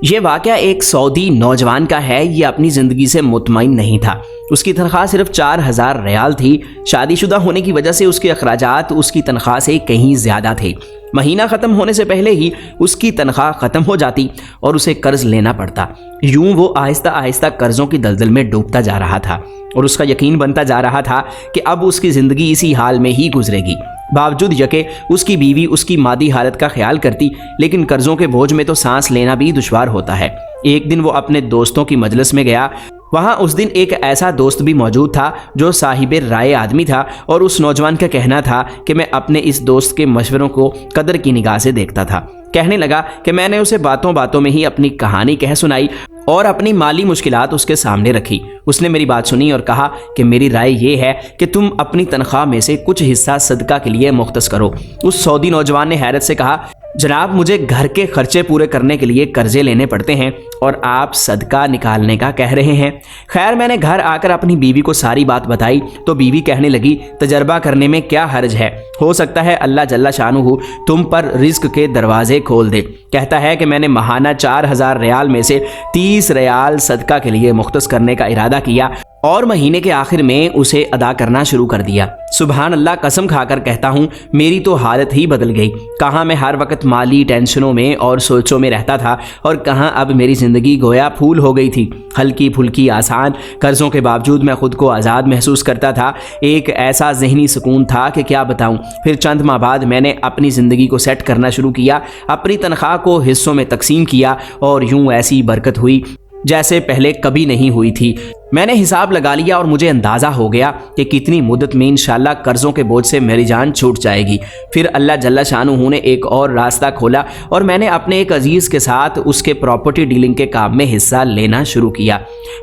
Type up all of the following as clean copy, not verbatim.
یہ واقعہ ایک سعودی نوجوان کا ہے۔ یہ اپنی زندگی سے مطمئن نہیں تھا۔ اس کی تنخواہ صرف 4000 ریال تھی۔ شادی شدہ ہونے کی وجہ سے اس کے اخراجات اس کی تنخواہ سے کہیں زیادہ تھے۔ مہینہ ختم ہونے سے پہلے ہی اس کی تنخواہ ختم ہو جاتی اور اسے قرض لینا پڑتا۔ یوں وہ آہستہ آہستہ قرضوں کی دلدل میں ڈوبتا جا رہا تھا اور اس کا یقین بنتا جا رہا تھا کہ اب اس کی زندگی اسی حال میں ہی گزرے گی۔ باوجود یہ کہ اس کی بیوی اس کی مادی حالت کا خیال کرتی، لیکن قرضوں کے بوجھ میں تو سانس لینا بھی دشوار ہوتا ہے۔ ایک دن وہ اپنے دوستوں کی مجلس میں گیا۔ وہاں اس دن ایک ایسا دوست بھی موجود تھا جو صاحب رائے آدمی تھا، اور اس نوجوان کا کہنا تھا کہ میں اپنے اس دوست کے مشوروں کو قدر کی نگاہ سے دیکھتا تھا۔ کہنے لگا کہ میں نے اسے باتوں باتوں میں ہی اپنی کہانی کہہ سنائی اور اپنی مالی مشکلات اس کے سامنے رکھی۔ اس نے میری بات سنی اور کہا کہ میری رائے یہ ہے کہ تم اپنی تنخواہ میں سے کچھ حصہ صدقہ کے لیے مختص کرو۔ اس سعودی نوجوان نے حیرت سے کہا، جناب مجھے گھر کے خرچے پورے کرنے کے لیے قرضے لینے پڑتے ہیں اور آپ صدقہ نکالنے کا کہہ رہے ہیں۔ خیر میں نے گھر آ کر اپنی بیوی کو ساری بات بتائی تو بیوی کہنے لگی، تجربہ کرنے میں کیا حرج ہے، ہو سکتا ہے اللہ جل شانہ تم پر رزق کے دروازے کھول دے۔ کہتا ہے کہ میں نے ماہانہ 4000 ریال میں سے 30 ریال صدقہ کے لیے مختص کرنے کا ارادہ کیا اور مہینے کے آخر میں اسے ادا کرنا شروع کر دیا۔ سبحان اللہ، قسم کھا کر کہتا ہوں میری تو حالت ہی بدل گئی۔ کہاں میں ہر وقت مالی ٹینشنوں میں اور سوچوں میں رہتا تھا اور کہاں اب میری زندگی گویا پھول ہو گئی تھی، ہلکی پھلکی آسان۔ قرضوں کے باوجود میں خود کو آزاد محسوس کرتا تھا۔ ایک ایسا ذہنی سکون تھا کہ کیا بتاؤں۔ پھر چند ماہ بعد میں نے اپنی زندگی کو سیٹ کرنا شروع کیا، اپنی تنخواہ کو حصوں میں تقسیم کیا اور یوں ایسی برکت ہوئی جیسے پہلے کبھی نہیں ہوئی تھی۔ میں نے حساب لگا لیا اور مجھے اندازہ ہو گیا کہ کتنی مدت میں انشاءاللہ قرضوں کے بوجھ سے میری جان چھوٹ جائے گی۔ پھر اللہ جل شانہ نے ایک اور راستہ کھولا اور میں نے اپنے ایک عزیز کے ساتھ اس کے پراپرٹی ڈیلنگ کے کام میں حصہ لینا شروع کیا۔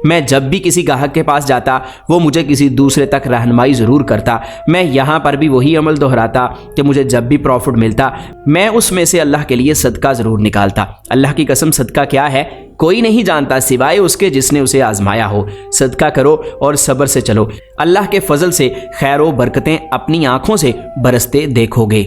میں جب بھی کسی گاہک کے پاس جاتا وہ مجھے کسی دوسرے تک رہنمائی ضرور کرتا۔ میں یہاں پر بھی وہی عمل دہراتا کہ مجھے جب بھی پروفٹ ملتا میں اس میں سے اللہ کے لیے صدقہ ضرور نکالتا۔ اللہ کی قسم صدقہ کیا ہے کوئی نہیں جانتا سوائے اس کے جس نے اسے آزمایا ہو۔ صدقہ کرو اور صبر سے چلو، اللہ کے فضل سے خیر و برکتیں اپنی آنکھوں سے برستے دیکھو گے۔